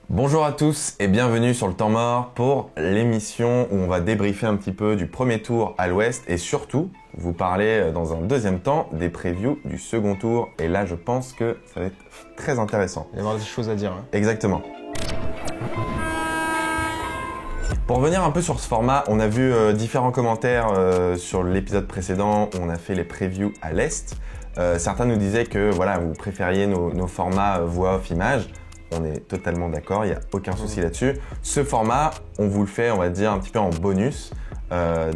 Bonjour à tous et bienvenue sur le temps mort pour l'émission où on va débriefer un petit peu du premier tour à l'Ouest et surtout vous parler dans un deuxième temps des previews du second tour. Et là, je pense que ça va être très intéressant. Il va y avoir des choses à dire. Hein. Exactement. Pour revenir un peu sur ce format, on a vu différents commentaires sur l'épisode précédent où on a fait les previews à l'Est. Certains nous disaient que voilà, vous préfériez nos formats voix off image. On est totalement d'accord, il n'y a aucun souci là-dessus. Ce format, on vous le fait, on va dire, un petit peu en bonus.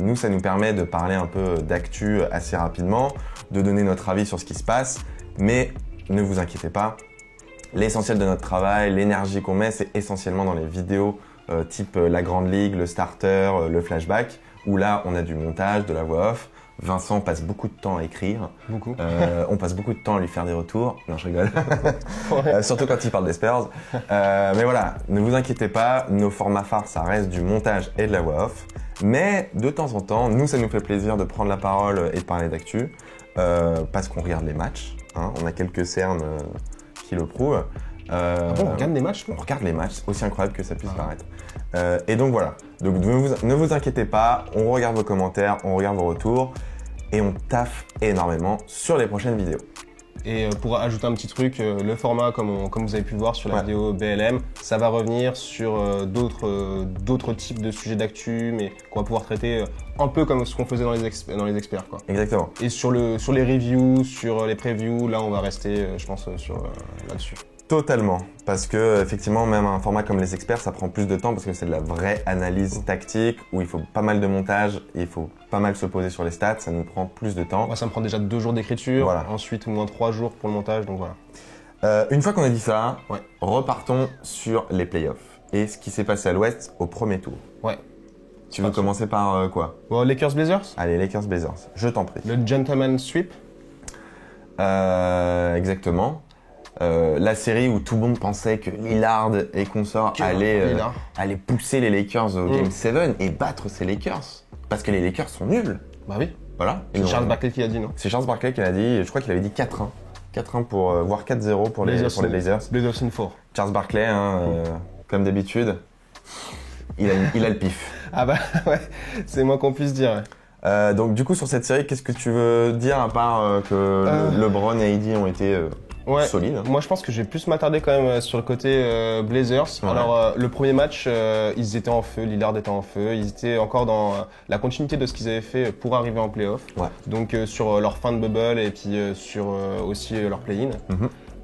Nous, ça nous permet de parler un peu d'actu assez rapidement, de donner notre avis sur ce qui se passe. Mais ne vous inquiétez pas, l'essentiel de notre travail, l'énergie qu'on met, c'est essentiellement dans les vidéos type la Grande Ligue, le starter, le flashback, où là, on a du montage, de la voix off. Vincent passe beaucoup de temps à écrire. Beaucoup. On passe beaucoup de temps à lui faire des retours. Non, je rigole. Surtout quand il parle des Spurs. Mais voilà, ne vous inquiétez pas, nos formats phares, ça reste du montage et de la voix off. Mais de temps en temps, nous, ça nous fait plaisir de prendre la parole et de parler d'actu. Parce qu'on regarde les matchs. Hein. On a quelques cernes qui le prouvent. On regarde des matchs, on regarde les matchs, aussi incroyable que ça puisse paraître. Et donc voilà, donc ne vous inquiétez pas, on regarde vos commentaires, on regarde vos retours et on taffe énormément sur les prochaines vidéos. Et pour ajouter un petit truc, le format, comme vous avez pu le voir sur la vidéo BLM, ça va revenir sur d'autres types de sujets d'actu, mais qu'on va pouvoir traiter un peu comme ce qu'on faisait dans les experts. Quoi. Exactement. Et sur les reviews, sur les previews, là on va rester, je pense, là-dessus. Totalement, parce que effectivement même un format comme les experts ça prend plus de temps parce que c'est de la vraie analyse tactique où il faut pas mal de montage, il faut pas mal se poser sur les stats, ça nous prend plus de temps. Moi ça me prend déjà 2 jours d'écriture, voilà. Ensuite au moins 3 jours pour le montage, donc voilà. Une fois qu'on a dit ça, repartons sur les playoffs et ce qui s'est passé à l'Ouest au premier tour. Ouais. Tu veux commencer par quoi? Lakers Blazers. Allez, Lakers Blazers, je t'en prie. Le gentleman sweep. Exactement. La série où tout le monde pensait que Lillard et consorts allaient pousser les Lakers au Game 7 et battre ces Lakers. Parce que les Lakers sont nuls. Bah oui. Voilà. C'est Charles Barkley qui l'a dit, non? C'est Charles Barkley qui l'a dit, je crois qu'il avait dit 4-1. 4-1 voire 4-0 pour les Blazers. Blazers in 4. Charles Barkley, comme d'habitude, il a le pif. Ah bah ouais, c'est moins qu'on puisse dire. Donc du coup sur cette série, qu'est-ce que tu veux dire à part que LeBron et AD ont été... solide. Moi je pense que je vais plus m'attarder quand même sur le côté Blazers. Ouais. Alors le premier match, ils étaient en feu, Lillard était en feu, ils étaient encore dans la continuité de ce qu'ils avaient fait pour arriver en play-off. Ouais. Donc sur leur fin de bubble et puis sur aussi leur play-in.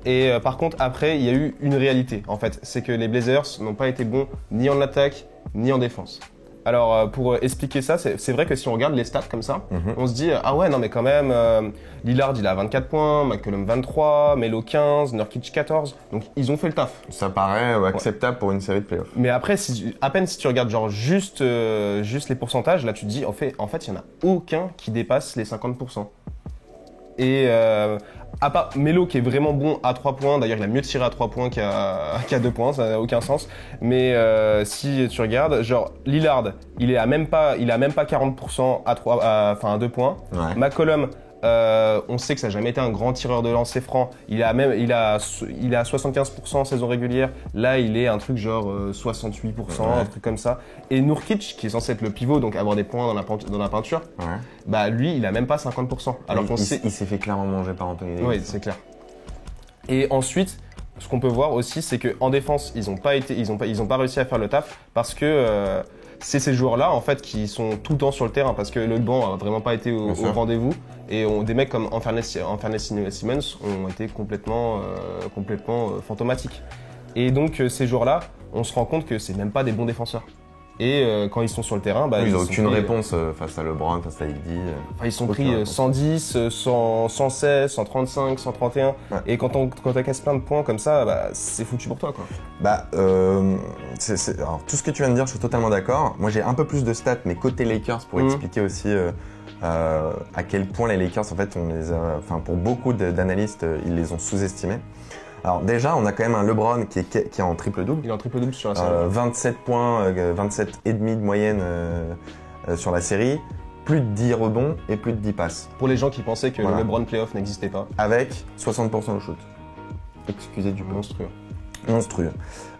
Et par contre après il y a eu une réalité en fait, c'est que les Blazers n'ont pas été bons ni en attaque ni en défense. Alors pour expliquer ça, c'est vrai que si on regarde les stats comme ça, on se dit ah ouais non mais quand même Lillard il a 24 points, McCollum 23, Melo 15, Nurkic 14, donc ils ont fait le taf. Ça paraît acceptable pour une série de playoffs. Mais après à peine si tu regardes genre juste les pourcentages, là tu te dis en fait il y en a aucun qui dépasse les 50%. Et à part Melo qui est vraiment bon à 3 points, d'ailleurs il a mieux tiré à 3 points qu'à 2 points, ça n'a aucun sens. Mais si tu regardes, genre Lillard, il a même pas 40% à 2 points. Ouais. McCollum, on sait que ça n'a jamais été un grand tireur de lancer franc. Il a 75% en saison régulière. Là, il est un truc genre 68%, un truc comme ça. Et Nurkic, qui est censé être le pivot, donc avoir des points dans la peinture, bah lui, il a même pas 50%. Alors il s'est fait clairement manger par Anthony Davis. Oui, c'est clair. Et ensuite, ce qu'on peut voir aussi, c'est qu'en défense, ils ont pas réussi à faire le taf parce que c'est ces joueurs-là en fait qui sont tout le temps sur le terrain parce que le banc a vraiment pas été au rendez-vous et des mecs comme Anfernee Simons ont été complètement fantomatiques. Et donc ces joueurs-là, on se rend compte que c'est même pas des bons défenseurs. Et quand ils sont sur le terrain, ils n'ont aucune réponse face à LeBron, face à AD. Ils sont pris 110, 116, 135, 131. Ouais. Et quand t'as cassé plein de points comme ça, c'est foutu pour toi, quoi. Alors, tout ce que tu viens de dire, je suis totalement d'accord. Moi, j'ai un peu plus de stats, mais côté Lakers, pour expliquer aussi à quel point les Lakers, en fait, pour beaucoup d'analystes, ils les ont sous-estimés. Alors déjà, on a quand même un LeBron qui est en triple-double. Il est en triple-double sur la série. 27 points, 27,5 de moyenne sur la série. Plus de 10 rebonds et plus de 10 passes. Pour les gens qui pensaient que le LeBron playoff n'existait pas. Avec 60% au shoot. Excusez du peu. Monstrueux.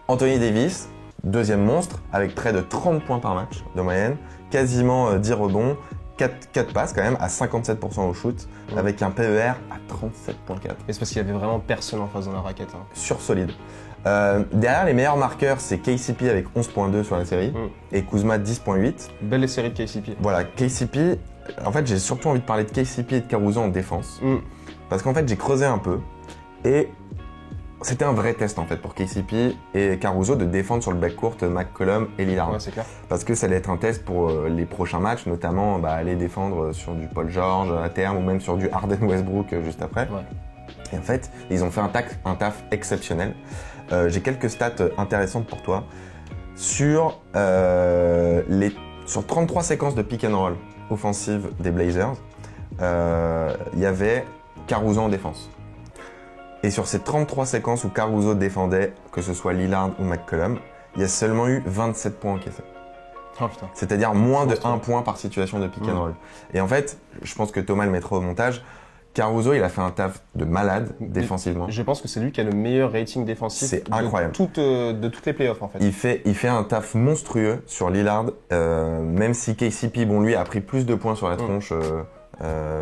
Anthony Davis, deuxième monstre, avec près de 30 points par match de moyenne, quasiment 10 rebonds, 4 passes quand même, à 57% au shoot, avec un PER à 37,4. Et c'est parce qu'il y avait vraiment personne en face dans la raquette. Hein. Sur solide. Derrière, les meilleurs marqueurs, c'est KCP avec 11,2 sur la série et Kuzma 10,8. Belle série de KCP. Voilà, KCP, en fait, j'ai surtout envie de parler de KCP et de Caruso en défense. Parce qu'en fait, j'ai creusé un peu et c'était un vrai test en fait pour KCP et Caruso de défendre sur le backcourt McCollum et Lillard. Ouais, c'est clair. Parce que ça allait être un test pour les prochains matchs, notamment aller défendre sur du Paul George à terme ou même sur du Harden Westbrook juste après. Ouais. Et en fait, ils ont fait un taf exceptionnel. J'ai quelques stats intéressantes pour toi. Sur 33 séquences de pick and roll offensive des Blazers, il y avait Caruso en défense. Et sur ces 33 séquences où Caruso défendait, que ce soit Lillard ou McCollum, il y a seulement eu 27 points encaissés. Oh, putain. C'est-à-dire moins de 1 point par situation de pick and roll. Et en fait, je pense que Thomas le mettra au montage, Caruso, il a fait un taf de malade défensivement. Je pense que c'est lui qui a le meilleur rating défensif incroyable. De toutes les playoffs en fait. Il fait un taf monstrueux sur Lillard, même si KCP, bon lui, a pris plus de points sur la tronche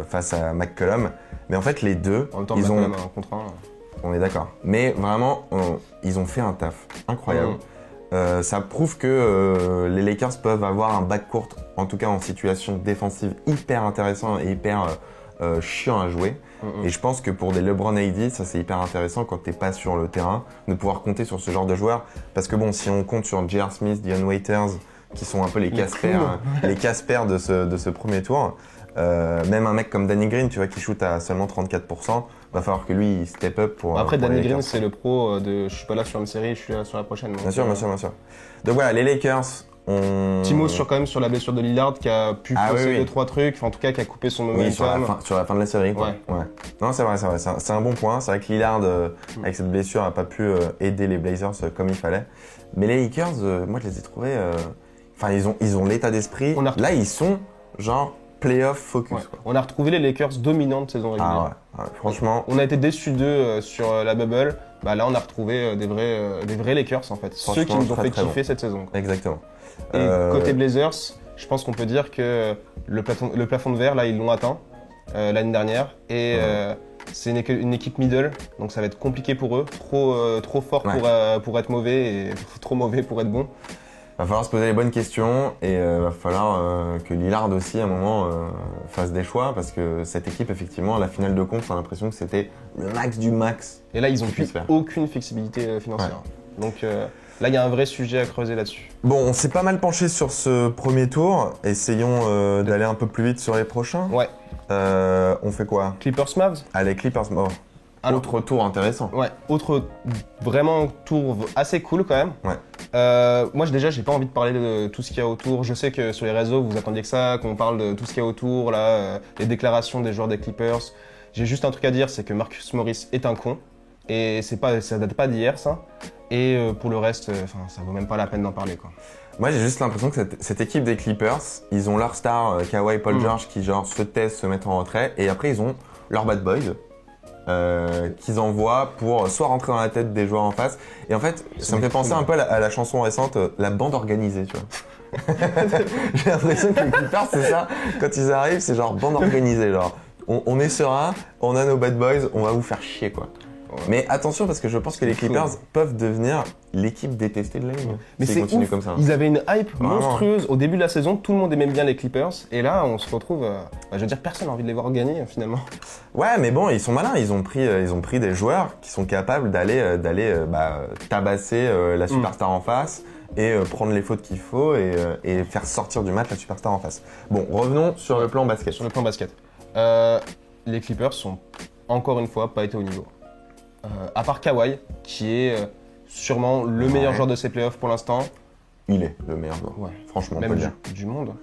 face à McCollum. Mais en fait, les deux, en même temps, ils ont... un contre un. On est d'accord. Mais vraiment, ils ont fait un taf incroyable. Ça prouve que les Lakers peuvent avoir un backcourt, en tout cas en situation défensive, hyper intéressant et hyper chiant à jouer. Et je pense que pour des LeBron AD, ça c'est hyper intéressant quand t'es pas sur le terrain, de pouvoir compter sur ce genre de joueurs. Parce que bon, si on compte sur J.R. Smith, Dion Waiters, qui sont un peu les Casper de ce premier tour, même un mec comme Danny Green, tu vois, qui shoot à seulement 34%, va falloir que lui il step up pour. Après, pour Danny Green, c'est le pro de je suis pas là sur une série, je suis là sur la prochaine. Bien sûr. Donc voilà, les Lakers. Timo quand même sur la blessure de Lillard qui a pu fausser 2-3 trucs, enfin en tout cas qui a coupé son momentum. Oui, sur la fin de la série. Quoi. Ouais. Non, c'est vrai. C'est un bon point. C'est vrai que Lillard, avec cette blessure, n'a pas pu aider les Blazers comme il fallait. Mais les Lakers, moi je les ai trouvés. Enfin, ils ont l'état d'esprit. Là, ils sont genre playoff focus. Ouais. On a retrouvé les Lakers dominants de saison régulière. Franchement. On a été déçus d'eux sur la bubble. Bah là, on a retrouvé des vrais Lakers en fait. Ceux qui nous ont fait kiffer cette saison. Quoi. Exactement. Et côté Blazers, je pense qu'on peut dire que le plafond de verre, là, ils l'ont atteint l'année dernière. Et c'est une équipe middle, donc ça va être compliqué pour eux. Trop fort pour être mauvais et trop mauvais pour être bon. Va falloir se poser les bonnes questions et va falloir que Lillard aussi à un moment fasse des choix parce que cette équipe effectivement à la finale de conf on a l'impression que c'était le max du max. Et là ils ont plus aucune flexibilité financière. Ouais. Donc là il y a un vrai sujet à creuser là-dessus. Bon, on s'est pas mal penché sur ce premier tour, essayons d'aller un peu plus vite sur les prochains. Ouais. On fait quoi? Clippers Mavs? Allez, Clippers Mavs. Autre tour intéressant. Ouais, autre vraiment tour assez cool quand même. Ouais. Moi j'ai pas envie de parler de tout ce qu'il y a autour. Je sais que sur les réseaux vous attendiez que ça, qu'on parle de tout ce qu'il y a autour, là, les déclarations des joueurs des Clippers. J'ai juste un truc à dire, c'est que Marcus Morris est un con. Et ça date pas d'hier ça. Et pour le reste, ça vaut même pas la peine d'en parler quoi. Moi j'ai juste l'impression que cette équipe des Clippers, ils ont leur star Kawhi Paul George qui genre se taisent, se mettent en retrait. Et après ils ont leurs bad boys. Qu'ils envoient pour soit rentrer dans la tête des joueurs en face. Et en fait, ça me fait penser un peu à la chanson récente, la bande organisée, tu vois. J'ai l'impression que les Clippers, c'est ça. Quand ils arrivent, c'est genre bande organisée, genre. On est serein, on a nos bad boys, on va vous faire chier, quoi. Ouais. Mais attention parce que je pense que les Clippers peuvent devenir l'équipe détestée de la ligue. Mais c'est ouf. Comme ça. Ils avaient une hype monstrueuse au début de la saison. Tout le monde aimait bien les Clippers. Et là, on se retrouve. Je veux dire, personne n'a envie de les voir gagner finalement. Ouais, mais bon, ils sont malins. Ils ont pris des joueurs qui sont capables d'aller tabasser la superstar en face et prendre les fautes qu'il faut et faire sortir du match la superstar en face. Bon, revenons sur le plan basket. Sur le plan basket, les Clippers sont encore une fois pas été au niveau. À part Kawhi, qui est sûrement le meilleur joueur de ces playoffs pour l'instant. Il est le meilleur joueur. Ouais. Franchement, même on peut dire. Du monde.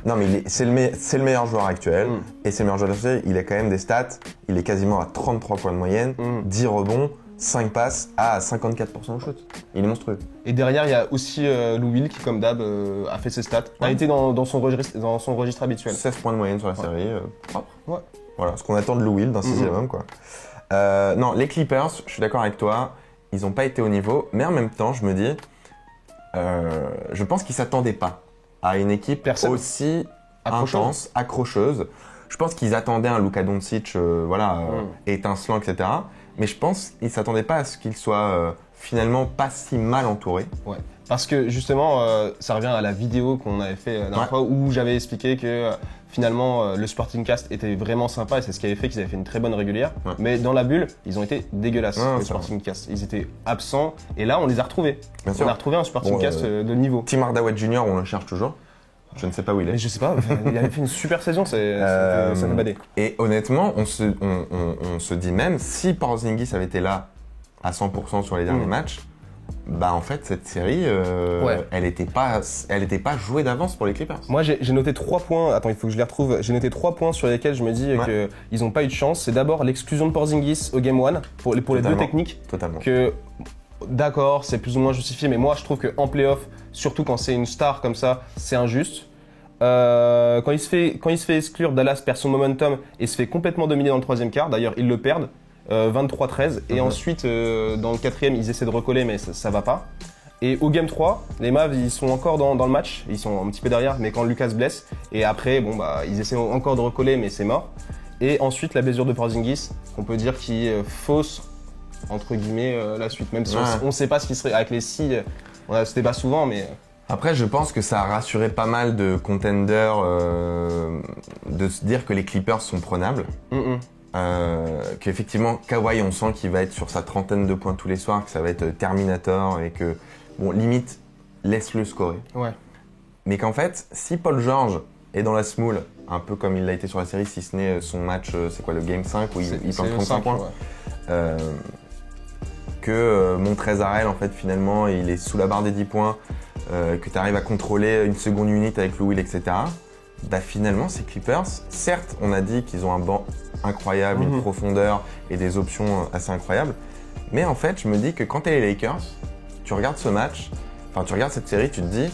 Non, mais c'est le meilleur joueur actuel. Et c'est le meilleur joueur actuel. Il a quand même des stats. Il est quasiment à 33 points de moyenne, 10 rebonds, 5 passes à 54% au shoot. Il est monstrueux. Et derrière, il y a aussi Lou Will qui, comme d'hab, a fait ses stats. A été dans son registre habituel. 16 points de moyenne sur la série. Propre. Ouais. Voilà, ce qu'on attend de Lou Will d'un 6e homme, quoi. Non, les Clippers, je suis d'accord avec toi, ils n'ont pas été au niveau, mais en même temps, je me dis, je pense qu'ils ne s'attendaient pas à une équipe aussi intense, accrocheuse. Je pense qu'ils attendaient un Luka Doncic étincelant, etc. Mais je pense qu'ils ne s'attendaient pas à ce qu'il soit finalement pas si mal entouré. Ouais. Parce que justement, ça revient à la vidéo qu'on avait fait la dernière fois où j'avais expliqué que finalement le Sporting Cast était vraiment sympa et c'est ce qui avait fait qu'ils avaient fait une très bonne régulière. Ouais. Mais dans la bulle, ils ont été dégueulasses, le Sporting Cast. Ils étaient absents et là, on les a retrouvés. On a retrouvé un Sporting Cast de niveau. Tim Hardaway Jr., on le cherche toujours. Je ne sais pas où il est. Mais je sais pas, il avait fait une super saison, ça fait bader. Et honnêtement, on se dit même, si Porzingis avait été là à 100% sur les derniers matchs, bah en fait cette série, elle était pas jouée d'avance pour les Clippers. Moi j'ai noté 3 points, attends il faut que je les retrouve, j'ai noté 3 points sur lesquels je me dis qu'ils n'ont pas eu de chance. C'est d'abord l'exclusion de Porzingis au Game 1 pour les deux techniques. Totalement. Que d'accord, c'est plus ou moins justifié, mais moi je trouve qu'en playoff, surtout quand c'est une star comme ça, c'est injuste. Quand il se fait exclure, Dallas perd son momentum et se fait complètement dominer dans le troisième quart. D'ailleurs, ils le perdent, 23-13. Et ensuite, dans le quatrième, ils essaient de recoller, mais ça va pas. Et au Game 3, les Mavs, ils sont encore dans le match. Ils sont un petit peu derrière, mais quand Lucas blesse. Et après, ils essaient encore de recoller, mais c'est mort. Et ensuite, la blessure de Porzingis, on peut dire qui fausse, entre guillemets, la suite. Même si on sait pas ce qui serait avec les si. On a ce débat souvent, mais... Après, je pense que ça a rassuré pas mal de contenders de se dire que les Clippers sont prenables. Qu'effectivement, Kawhi, on sent qu'il va être sur sa trentaine de points tous les soirs, que ça va être Terminator et que, bon, limite, laisse-le scorer. Ouais. Mais qu'en fait, si Paul George est dans la smoule, un peu comme il l'a été sur la série, si ce n'est son match, c'est quoi, le Game 5 où il plante 35 points que Montrezl, en fait, finalement, il est sous la barre des 10 points, que tu arrives à contrôler une seconde unit avec Lou Will, etc. Bah finalement, ces Clippers, certes, on a dit qu'ils ont un banc incroyable, une profondeur et des options assez incroyables. Mais en fait, je me dis que quand t'es les Lakers, tu regardes ce match, enfin tu regardes cette série, tu te dis,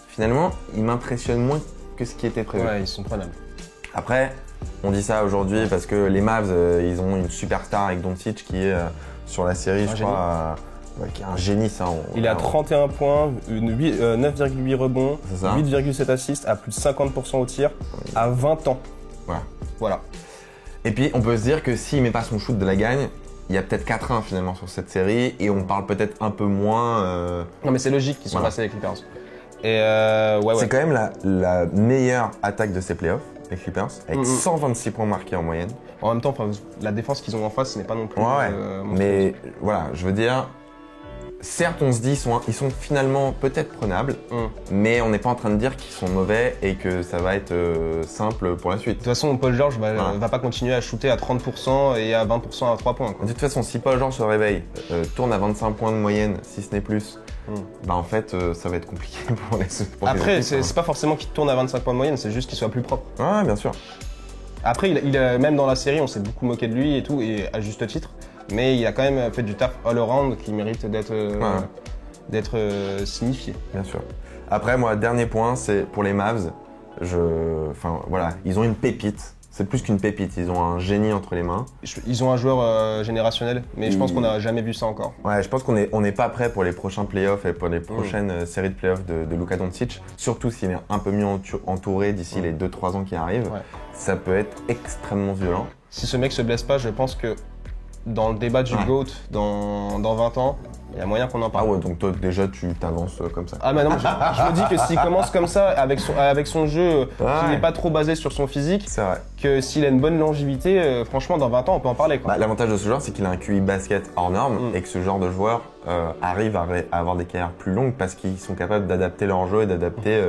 finalement, ils m'impressionnent moins que ce qui était prévu. Ouais, ils sont prenables. Après, on dit ça aujourd'hui parce que les Mavs, ils ont une superstar avec Doncic qui est sur la série, je crois, qui est un génie, ça. Il est à 31 points, 9,8 rebonds, 8,7 assists, à plus de 50% au tir, à 20 ans. Voilà. Et puis, on peut se dire que s'il met pas son shoot de la gagne, il y a peut-être 4-1 finalement sur cette série et on parle peut-être un peu moins. Non, mais c'est logique qu'ils sont passés avec les Clippers. Et c'est quand même la meilleure attaque de ces playoffs, les Clippers, avec 126 points marqués en moyenne. En même temps, la défense qu'ils ont en face, ce n'est pas non plus. Mais voilà, je veux dire, certes, on se dit ils sont finalement peut-être prenables, mais on n'est pas en train de dire qu'ils sont mauvais et que ça va être simple pour la suite. De toute façon, Paul George va pas continuer à shooter à 30% et à 20% à 3 points. Quoi. De toute façon, si Paul George se réveille, tourne à 25 points de moyenne, si ce n'est plus, bah en fait, ça va être compliqué pour les Après, c'est pas forcément qu'il tourne à 25 points de moyenne, c'est juste qu'il soit plus propre. Ouais, bien sûr. Après, même dans la série, on s'est beaucoup moqué de lui et tout, et à juste titre. Mais il a quand même fait du taf all-around qui mérite d'être signifié. Bien sûr. Après, moi, dernier point, c'est pour les Mavs. Ils ont une pépite. C'est plus qu'une pépite, ils ont un génie entre les mains. Ils ont un joueur générationnel, mais je pense qu'on n'a jamais vu ça encore. Ouais, je pense qu'on n'est pas prêt pour les prochains playoffs et pour les prochaines séries de playoffs de Luka Doncic. Surtout s'il est un peu mieux entouré d'ici les 2-3 ans qui arrivent. Ouais. Ça peut être extrêmement violent. Si ce mec se blesse pas, je pense que dans le débat du GOAT dans 20 ans, il y a moyen qu'on en parle. Ah ouais, donc toi déjà tu t'avances comme ça. Ah mais non, je me dis que s'il commence comme ça avec son jeu qui n'est pas trop basé sur son physique, c'est vrai. Que s'il a une bonne longévité, franchement dans 20 ans on peut en parler. Quoi. L'avantage de ce joueur c'est qu'il a un QI basket hors norme et que ce genre de joueur arrive à avoir des carrières plus longues parce qu'ils sont capables d'adapter leur jeu et d'adapter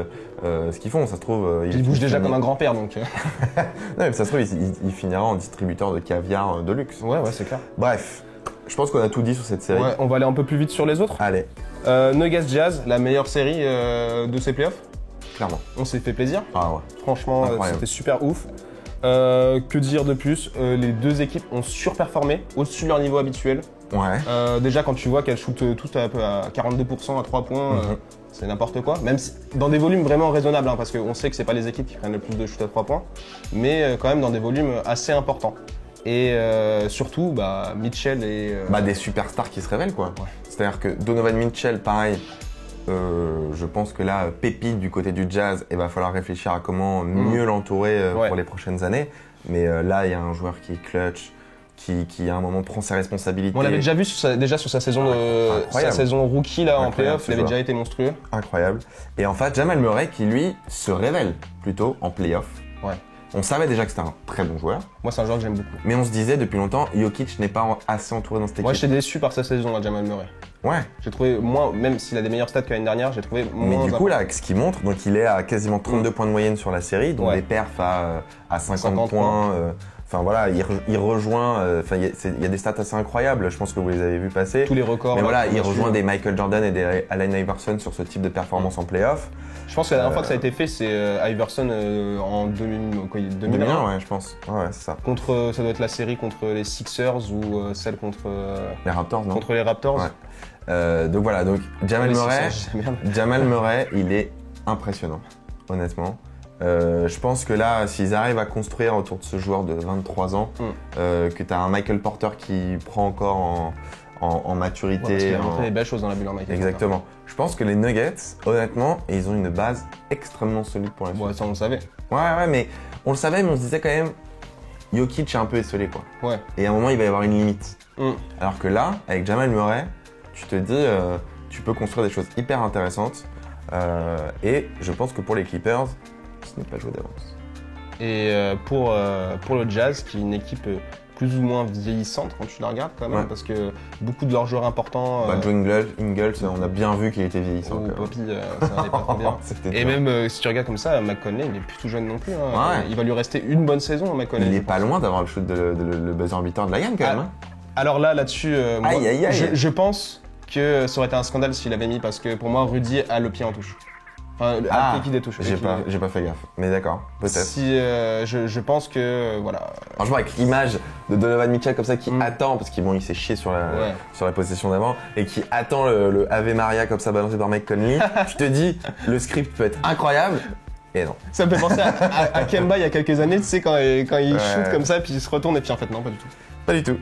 ce qu'ils font. Ça se trouve... il bouge déjà comme un grand-père donc... Non mais ça se trouve il finira en distributeur de caviar de luxe. Ouais c'est clair. Bref. Je pense qu'on a tout dit sur cette série. Ouais, on va aller un peu plus vite sur les autres. Allez. Nuggets Jazz, la meilleure série de ces playoffs. Clairement. On s'est fait plaisir. Ah ouais. Franchement, c'était super ouf. Que dire de plus les deux équipes ont surperformé au-dessus de leur niveau habituel. Ouais. Déjà, quand tu vois qu'elles shootent toutes à 42% à 3 points, c'est n'importe quoi. Même si, dans des volumes vraiment raisonnables, parce qu'on sait que c'est pas les équipes qui prennent le plus de shoot à 3 points, mais quand même dans des volumes assez importants. Et surtout, Mitchell et... Des superstars qui se révèlent, quoi. Ouais. C'est-à-dire que Donovan Mitchell, pareil, je pense que là, pépite du côté du Jazz, il va falloir réfléchir à comment mieux l'entourer pour les prochaines années. Mais là, il y a un joueur qui est clutch, qui à un moment prend ses responsabilités. On l'avait déjà vu déjà sur sa saison, sa saison rookie là, en playoff, il avait déjà été monstrueux. Incroyable. Et en fait, Jamal Murray qui lui se révèle plutôt en playoff. Ouais. On savait déjà que c'était un très bon joueur. Moi, c'est un joueur que j'aime beaucoup. Mais on se disait depuis longtemps, Jokic n'est pas assez entouré dans cette équipe. Moi, j'étais déçu par sa saison à Jamal Murray. Ouais. J'ai trouvé moins, même s'il a des meilleurs stats que l'année dernière, j'ai trouvé moins. Mais du coup, là, ce qu'il montre, donc il est à quasiment 32 points de moyenne sur la série, donc des perfs à 50 points. Enfin voilà, il rejoint. Il y a des stats assez incroyables. Je pense que vous les avez vus passer. Tous les records. Mais voilà, il rejoint des Michael Jordan et des Allen Iverson sur ce type de performance en playoff. Je pense que la dernière fois que ça a été fait, c'est Iverson en 2001, ouais, je pense. Ouais, c'est ça. Ça doit être la série contre les Sixers ou celle contre les Raptors, non? Contre les Raptors. Ouais. Donc voilà, Jamal Murray, il est impressionnant, honnêtement. Je pense que là, s'ils arrivent à construire autour de ce joueur de 23 ans, que tu as un Michael Porter qui prend encore en maturité. Ouais, parce qu'il a montré des belles choses dans la bulle, Michael Exactement. Porter. Je pense que les Nuggets, honnêtement, ils ont une base extrêmement solide pour la suite. Ouais, ça on le savait. Ouais, mais on le savait, mais on se disait quand même, Jokic est un peu esselé, quoi. Ouais. Et à un moment, il va y avoir une limite. Alors que là, avec Jamal Murray, tu te dis, tu peux construire des choses hyper intéressantes. Et je pense que pour les Clippers, ce n'est pas joué d'avance. Et pour le Jazz, qui est une équipe plus ou moins vieillissante quand tu la regardes quand même, parce que beaucoup de leurs joueurs importants... Joe Ingles, on a bien vu qu'il était vieillissant. Poppy, ça n'allait pas trop bien. Et même si tu regardes comme ça, McConnell, il est plus tout jeune non plus. Hein. Ouais. Il va lui rester une bonne saison, McConnell. Il est pas loin d'avoir le shoot le buzzer beater de la gagne quand même. Hein. Alors là-dessus, je pense que ça aurait été un scandale s'il avait mis, parce que pour moi, Rudy a le pied en touche. Enfin, qui des touches. J'ai pas fait gaffe, mais d'accord, peut-être. Si, je pense que, voilà. Franchement, avec l'image de Donovan Mitchell comme ça qui attend, parce qu'il s'est chié sur la possession d'avant, et qui attend le Ave Maria comme ça balancé par Mike Conley, je te dis, le script peut être incroyable, et non. Ça me fait penser à Kemba il y a quelques années, tu sais, quand il shoot comme ça, puis il se retourne, et puis en fait, non, pas du tout. Pas du tout.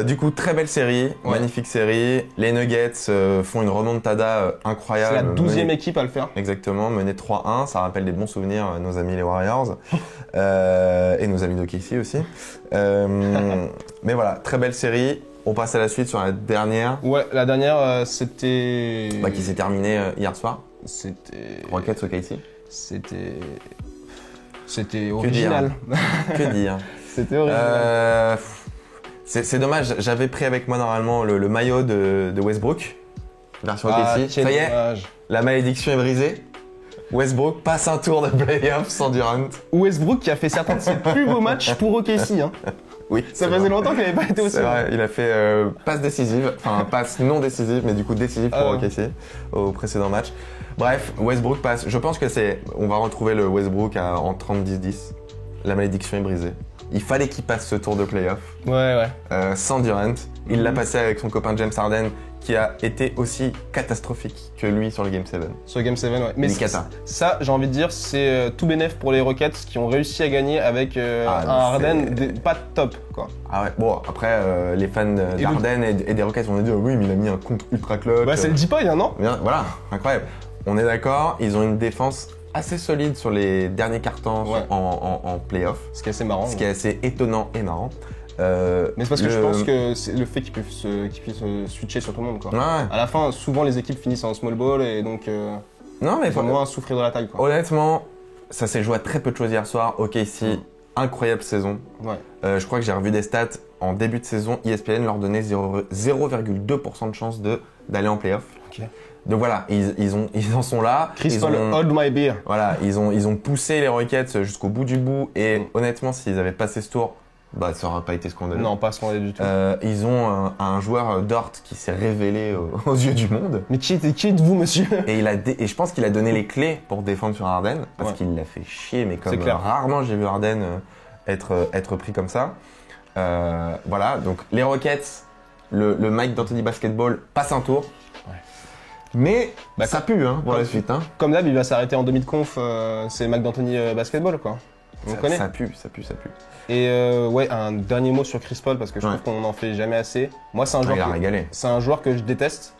Du coup, très belle série, magnifique série. Les Nuggets font une remontada incroyable. C'est la 12e équipe à le faire. Exactement, menée 3-1. Ça rappelle des bons souvenirs à nos amis les Warriors et nos amis d'OKC aussi. Mais voilà, très belle série. On passe à la suite sur la dernière. Ouais, la dernière, c'était... qui s'est terminée hier soir. C'était... Rockets OKC. C'était original. Que dire C'était original. C'est dommage, j'avais pris avec moi normalement le maillot de Westbrook, version OKC. Ça y est, la malédiction est brisée. Westbrook passe un tour de playoff sans Durant. Westbrook qui a fait certains de ses plus beaux matchs pour OKC. Hein. Oui, ça faisait longtemps qu'il n'avait pas été aussi. C'est vrai, il a fait passe décisive, enfin passe non décisive, mais du coup décisive pour OKC au précédent match. Bref, Westbrook passe. Je pense que on va retrouver le Westbrook en 30-10-10. La malédiction est brisée. Il fallait qu'il passe ce tour de playoff. Ouais. Sans Durant. Il l'a passé avec son copain James Harden, qui a été aussi catastrophique que lui sur le Game 7. Sur le Game 7, ouais. Mais ça, j'ai envie de dire, c'est tout bénef pour les Rockets qui ont réussi à gagner avec un Harden pas top, quoi. Ah ouais, bon, après, les fans d'Harden et des Rockets vont dire oui, mais il a mis un contre ultra clutch. Bah, c'est le Deep hein, non? Bien, voilà, incroyable. On est d'accord, ils ont une défense assez solide sur les derniers cartons en playoff. Ce qui est assez marrant. Ce qui est assez étonnant et marrant. Mais c'est parce que je pense que c'est le fait qu'ils puissent switcher sur tout le monde, quoi. Ouais. À la fin, souvent les équipes finissent en small ball et donc non, mais ils vont moins souffrir de la taille, quoi. Honnêtement, ça s'est joué à très peu de choses hier soir. OKC, incroyable saison. Ouais. Je crois que j'ai revu des stats en début de saison. ESPN leur donnait 0,2% de chance d'aller en playoff. Ok. Donc voilà, ils en sont là. Crystal, hold my beer. Voilà, ils ont poussé les Rockets jusqu'au bout du bout et honnêtement, s'ils avaient passé ce tour, ça n'aurait pas été scandaleux. Non, pas scandaleux du tout. Ils ont un joueur Dort qui s'est révélé aux yeux du monde. Mais qui êtes-vous, monsieur? Et je pense qu'il a donné les clés pour défendre sur Harden parce qu'il l'a fait chier, mais comme rarement j'ai vu Harden être pris comme ça. Voilà, donc les Rockets, le Mike D'Antoni Basketball passe un tour. Mais ça pue pour la suite. Comme d'hab, il va s'arrêter en demi de conf, c'est Mike D'Antoni Basketball, quoi. On connaît. Ça pue. Et ouais, un dernier mot sur Chris Paul parce que je trouve qu'on n'en fait jamais assez. Moi, c'est un joueur. Il a régalé. C'est un joueur que je déteste.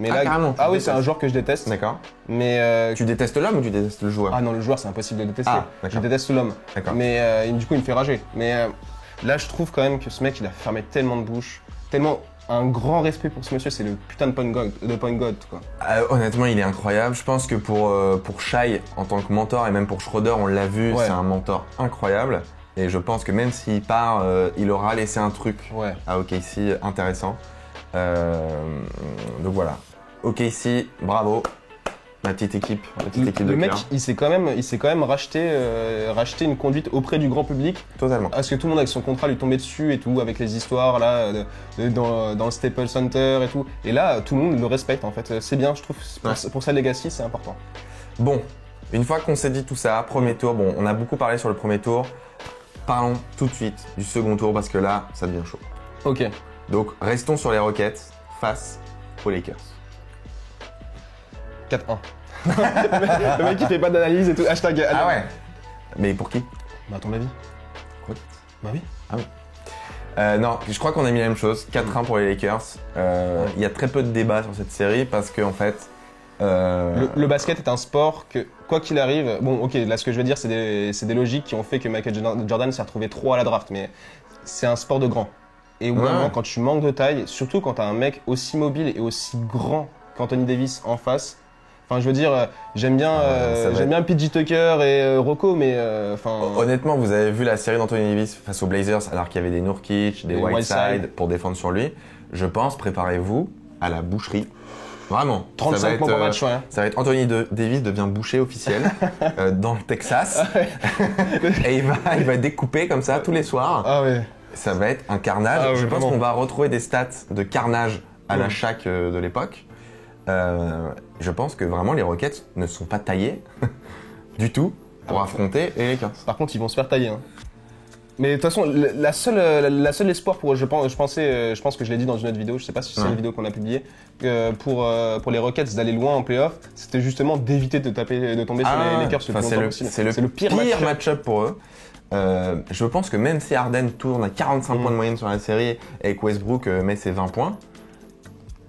Mais là, carrément. Ah oui, c'est un joueur que je déteste. D'accord. Mais Tu détestes l'homme ou tu détestes le joueur? ah non, le joueur, c'est impossible de le détester. Ah, d'accord. Je déteste l'homme. D'accord. Mais du coup, il me fait rager. Mais là, je trouve quand même que ce mec, il a fermé tellement de bouches, tellement un grand respect pour ce monsieur. C'est le putain de point god, quoi. Honnêtement, il est incroyable. Je pense que pour Shai, en tant que mentor, et même pour Schroeder, on l'a vu, Ouais. c'est un mentor incroyable. Et je pense que même s'il part, il aura laissé un truc Ouais. à OKC intéressant. Donc voilà. OKC, bravo. Ma petite équipe de Le mec, cœur. il s'est quand même racheté une conduite auprès du grand public. Totalement. Parce que tout le monde avec son contrat lui tombait dessus et tout, avec les histoires là, dans le Staples Center et tout. Et là, tout le monde le respecte en fait. C'est bien, je trouve. Pour sa legacy, c'est important. Bon, une fois qu'on s'est dit tout ça, premier tour, bon, on a beaucoup parlé sur le premier tour. Parlons tout de suite du second tour parce que là, ça devient chaud. Ok. Donc, restons sur les Rockets face aux Lakers. 4-1. Le mec qui fait pas d'analyse et tout. Hashtag. Ah ouais. Mais pour qui? Bah à ton avis. Rockets. Bah oui. Non, je crois qu'on a mis la même chose. 4-1 pour les Lakers. Il y a très peu de débats sur cette série parce que en fait. Le basket est un sport que, quoi qu'il arrive, bon ok, là ce que je veux dire c'est des logiques qui ont fait que Michael Jordan s'est retrouvé 3 à la draft, mais c'est un sport de grand. Et au bout d'un moment, quand tu manques de taille, surtout quand t'as un mec aussi mobile et aussi grand qu'Anthony Davis en face, enfin je veux dire, j'aime bien PJ Tucker et Rocco, mais enfin... Honnêtement, vous avez vu la série d'Anthony Davis face aux Blazers alors qu'il y avait des Nurkic, des Whiteside pour défendre sur lui. Je pense, préparez-vous à la boucherie. Vraiment. 35 points par match, ouais. Ça va être Anthony Davis devient boucher officiel dans le Texas. Et il va découper comme ça tous les soirs. Ah ouais. Ça va être un carnage. Ah ouais, je pense vraiment. qu'on va retrouver des stats de carnage à la Shaq de l'époque. Je pense que vraiment les Rockets ne sont pas taillés du tout pour affronter les Lakers. Par contre, ils vont se faire tailler. Hein. Mais de toute façon, la seule espoir pour, je pense que je l'ai dit dans une autre vidéo, je sais pas si c'est une vidéo qu'on a publiée, pour les Rockets d'aller loin en playoff, c'était justement d'éviter de tomber sur les Lakers le plus longtemps possible. C'est le pire match-up pour eux. Je pense que même si Harden tourne à 45 points de moyenne sur la série et que Westbrook met ses 20 points,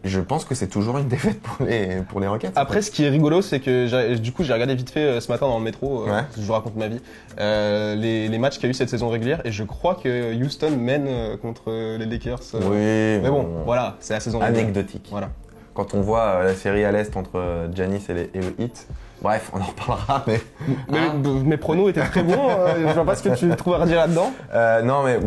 je pense que c'est toujours une défaite pour les Rockets. Après, ce qui est rigolo, c'est que j'ai regardé vite fait ce matin dans le métro, je vous raconte ma vie, les matchs qu'il y a eu cette saison régulière, et je crois que Houston mène contre les Lakers. Oui, mais bon, voilà, c'est la saison régulière. Anecdotique. Voilà. Quand on voit la série à l'Est entre Giannis et le Heat, bref, on en reparlera, mais... Mes pronos étaient très bons, je vois pas ce que tu trouves à dire là-dedans. Non, mais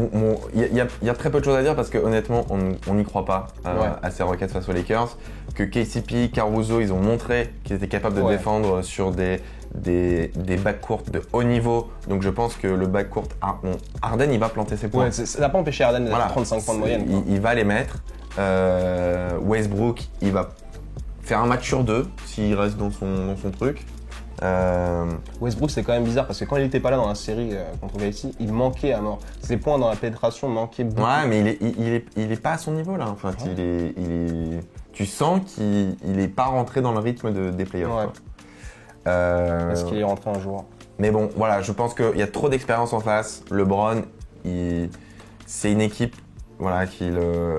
il y a très peu de choses à dire parce que honnêtement, on n'y croit pas à ces Rockets face aux Lakers. Que KCP, Caruso, ils ont montré qu'ils étaient capables de défendre sur des backcourts de haut niveau. Donc je pense que le backcourt, Harden, il va planter ses points. Ouais, ça n'a pas empêché Harden d'être 35 points de moyenne. Il va les mettre. Westbrook, il va faire un match sur 2 s'il reste dans son truc. Westbrook, c'est quand même bizarre parce que quand il était pas là dans la série contre OKC, il manquait à mort. Ses points dans la pénétration manquaient beaucoup. Ouais, mais il est pas à son niveau là. Enfin, tu sens qu'il est pas rentré dans le rythme des playoffs. Ouais. Est-ce qu'il est rentré un jour? Mais bon, voilà, je pense qu'il y a trop d'expérience en face. LeBron, c'est une équipe, voilà,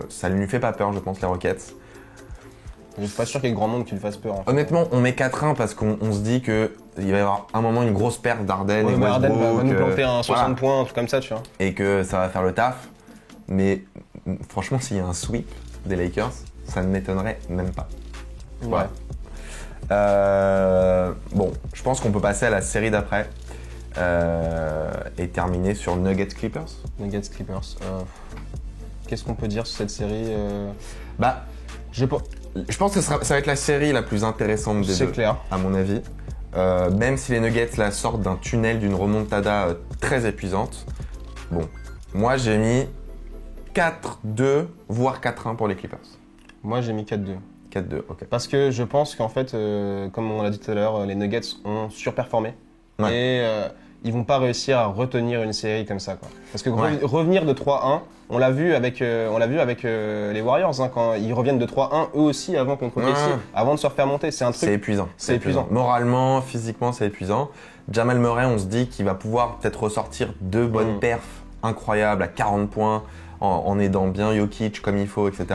ça ne lui fait pas peur, je pense, les Rockets. Je suis pas sûr qu'il y ait grand monde qui lui fasse peur. En fait. Honnêtement, on met 4-1 parce qu'on se dit qu'il va y avoir un moment une grosse perte d'Harden. Ouais, et Harden va nous planter un 60 points, un truc comme ça, tu vois. Et que ça va faire le taf. Mais franchement, s'il y a un sweep des Lakers, ça ne m'étonnerait même pas. Ouais. Bon, je pense qu'on peut passer à la série d'après et terminer sur Nuggets Clippers. Nuggets Clippers. Qu'est-ce qu'on peut dire sur cette série Je pense que ça va être la série la plus intéressante des deux. C'est clair. À mon avis. Même si les Nuggets là, sortent d'un tunnel, d'une remontada très épuisante. Bon, moi j'ai mis 4-2, voire 4-1 pour les Clippers. Moi j'ai mis 4-2. 4-2, ok. Parce que je pense qu'en fait, comme on l'a dit tout à l'heure, les Nuggets ont surperformé. Ouais. Et ils vont pas réussir à retenir une série comme ça, quoi. Parce que Ouais. revenir de 3-1, on l'a vu avec les Warriors, hein, quand ils reviennent de 3-1, eux aussi, avant contre Ouais. OKC, avant de se refaire monter. C'est un C'est truc. épuisant. C'est épuisant. Moralement, physiquement, c'est épuisant. Jamal Murray, on se dit qu'il va pouvoir peut-être ressortir deux bonnes perfs incroyables à 40 points en aidant bien Jokic comme il faut, etc.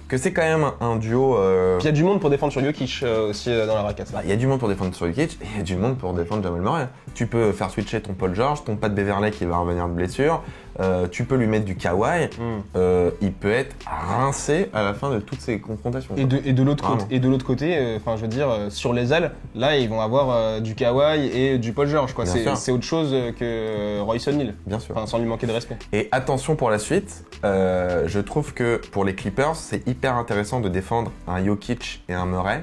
Que c'est quand même un duo. Puis il y a du monde pour défendre sur Jokic aussi dans la raquette. Il y a du monde pour défendre sur Jokic et il y a du monde pour défendre Jamal Murray. Tu peux faire switcher ton Paul George, ton Pat Beverley qui va revenir de blessure. Tu peux lui mettre du Kawhi. Il peut être rincé à la fin de toutes ces confrontations. Et de l'autre Vraiment. côté, enfin je veux dire, sur les ailes, là ils vont avoir du Kawhi et du Paul George, quoi. Bien sûr. C'est autre chose que Royce O'Neal. Bien sûr. Enfin, sans lui manquer de respect. Et attention pour la suite, je trouve que pour les Clippers, c'est hyper intéressant de défendre un Jokic et un Murray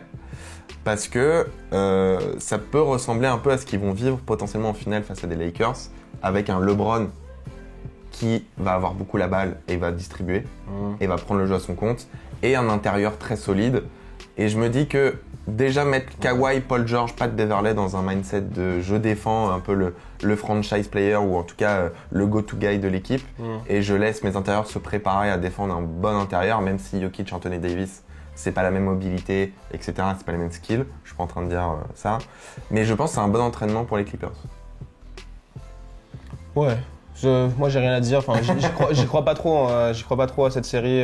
parce que ça peut ressembler un peu à ce qu'ils vont vivre potentiellement en finale face à des Lakers avec un LeBron qui va avoir beaucoup la balle et va distribuer et va prendre le jeu à son compte et un intérieur très solide. Et je me dis que déjà mettre Kawhi, Paul George, Pat Beverley dans un mindset de je défends un peu le franchise player ou en tout cas le go-to guy de l'équipe et je laisse mes intérieurs se préparer à défendre un bon intérieur même si Jokic, Anthony Davis, c'est pas la même mobilité, etc. C'est pas les mêmes skills. Je suis pas en train de dire ça. Mais je pense que c'est un bon entraînement pour les Clippers. Ouais. Moi j'ai rien à dire. Enfin, j'y crois pas trop. J'y crois pas trop à cette série.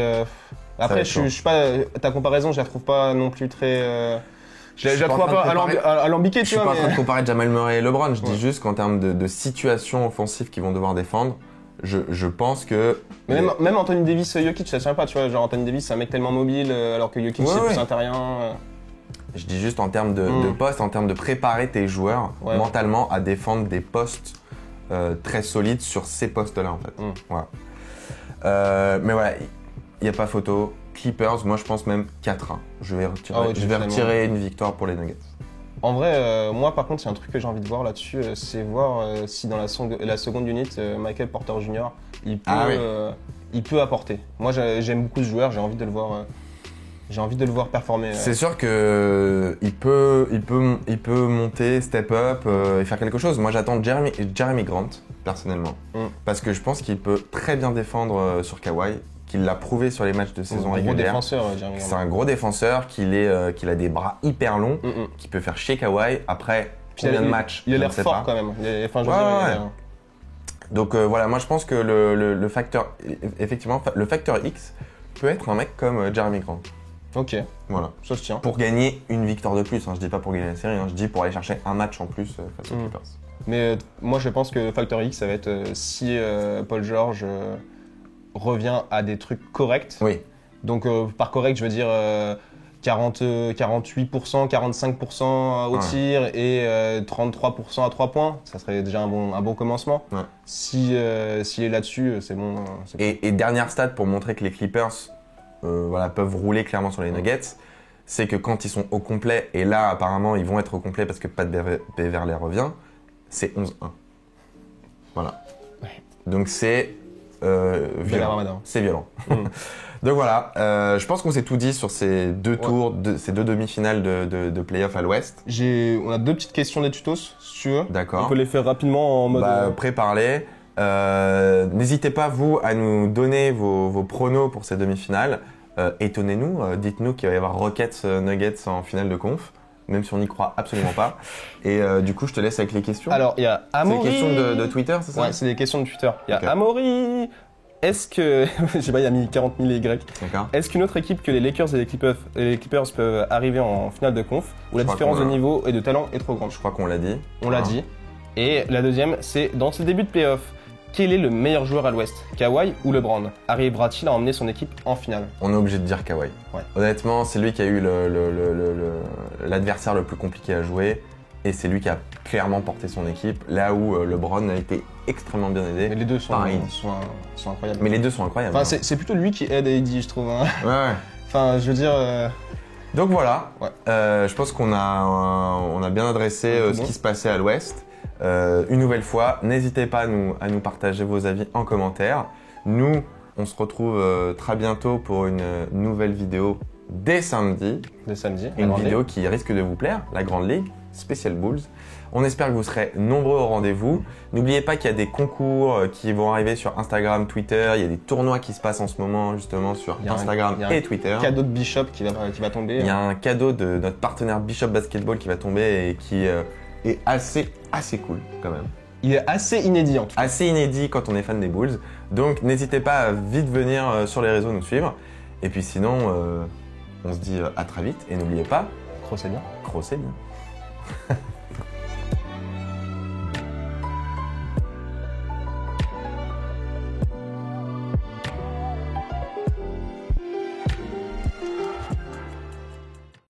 Après, je suis pas. Ta comparaison, je la trouve pas non plus très. Je la trouve un peu alambiquée, Je tu suis pas vois. en train de comparer Jamal Murray et LeBron. Je dis juste qu'en termes de situation offensive qu'ils vont devoir défendre, je pense que. Mais même Anthony Davis, Jokic, ça tient pas, tu vois. Genre Anthony Davis, c'est un mec tellement mobile, alors que Jokic, c'est plus un terrien. Je dis juste en termes de poste, en termes de préparer tes joueurs mentalement à défendre des postes très solides sur ces postes-là en fait. Voilà. Mais voilà, il n'y a pas photo. Clippers, moi je pense même 4-1. Je vais retirer une victoire pour les Nuggets. En vrai, moi par contre, il y a un truc que j'ai envie de voir là-dessus, c'est voir si dans la seconde unit, Michael Porter Jr. il peut apporter. Moi j'aime beaucoup ce joueur, j'ai envie de le voir. J'ai envie de le voir performer. C'est sûr que il peut monter, step up et faire quelque chose. Moi, j'attends Jeremy Grant personnellement, parce que je pense qu'il peut très bien défendre sur Kawhi, qu'il l'a prouvé sur les matchs de saison régulière. C'est un gros défenseur, Jeremy Grant. C'est un gros défenseur, qu'il a des bras hyper longs, qui peut faire chier Kawhi. Après, combien de matchs? Il a l'air fort quand même. Donc voilà, moi je pense que le facteur, effectivement, le facteur X peut être un mec comme Jeremy Grant. Ok, voilà. Ça se tient. Pour gagner une victoire de plus, hein. Je dis pas pour gagner la série, hein. Je dis pour aller chercher un match en plus face aux Clippers. Mais moi je pense que le facteur X, ça va être si Paul George revient à des trucs corrects. Oui. Donc par correct, je veux dire 48%, 45% au tir et 33% à 3 points. Ça serait déjà un bon commencement. Ouais. S'il est là-dessus, c'est bon. Et dernière stat pour montrer que les Clippers peuvent rouler clairement sur les Nuggets, c'est que quand ils sont au complet, et là apparemment ils vont être au complet parce que Pat Beverley revient, c'est 11-1. Voilà. Ouais. Donc c'est violent. C'est violent. Donc voilà, je pense qu'on s'est tout dit sur ces deux tours, ces deux demi-finales de playoff à l'Ouest. On a deux petites questions des tutos, si tu veux. D'accord. On peut les faire rapidement en mode... Prépare-les. N'hésitez pas, vous, à nous donner vos pronos pour ces demi-finales. Étonnez-nous, dites-nous qu'il va y avoir Rockets Nuggets en finale de conf, même si on n'y croit absolument pas. Et du coup, je te laisse avec les questions. Alors, il y a Amaury. C'est des questions de Twitter, c'est ça? Ouais, c'est des questions de Twitter. Il y a Okay. Amaury. Est-ce que... je sais pas, il y a mis 40 000 Y. D'accord. Est-ce qu'une autre équipe que les Lakers et les Clippers peuvent arriver en finale de conf où la différence de niveau et de talent est trop grande? Je crois qu'on l'a dit. On l'a dit. Et la deuxième, c'est dans ce début de playoff, quel est le meilleur joueur à l'Ouest, Kawhi ou LeBron? Arrivera-t-il à emmener son équipe en finale? On est obligé de dire Kawhi. Ouais. Honnêtement, c'est lui qui a eu l'adversaire le plus compliqué à jouer et c'est lui qui a clairement porté son équipe, là où LeBron a été extrêmement bien aidé. Mais les deux sont incroyables. Mais les deux sont incroyables. Enfin, c'est plutôt lui qui aide AD, je trouve. Hein. Ouais. Enfin, je veux dire... Donc voilà, ouais. Je pense qu'on a bien adressé ce qui se passait à l'Ouest. Une nouvelle fois, n'hésitez pas à nous partager vos avis en commentaire. Nous, on se retrouve très bientôt pour une nouvelle vidéo dès samedi. Dès samedi. Une vidéo qui risque de vous plaire, la Grande Ligue. spécial Bulls. On espère que vous serez nombreux au rendez-vous. N'oubliez pas qu'il y a des concours qui vont arriver sur Instagram, Twitter. Il y a des tournois qui se passent en ce moment justement sur Instagram et Twitter. Cadeau de Bishop qui va tomber. Il y a un cadeau de notre partenaire Bishop Basketball qui va tomber et qui est assez cool quand même. Il est assez inédit en tout cas. Assez inédit quand on est fan des Bulls. Donc n'hésitez pas à vite venir sur les réseaux nous suivre. Et puis sinon, on se dit à très vite. Et n'oubliez pas, Cross, c'est bien. Cross, c'est bien.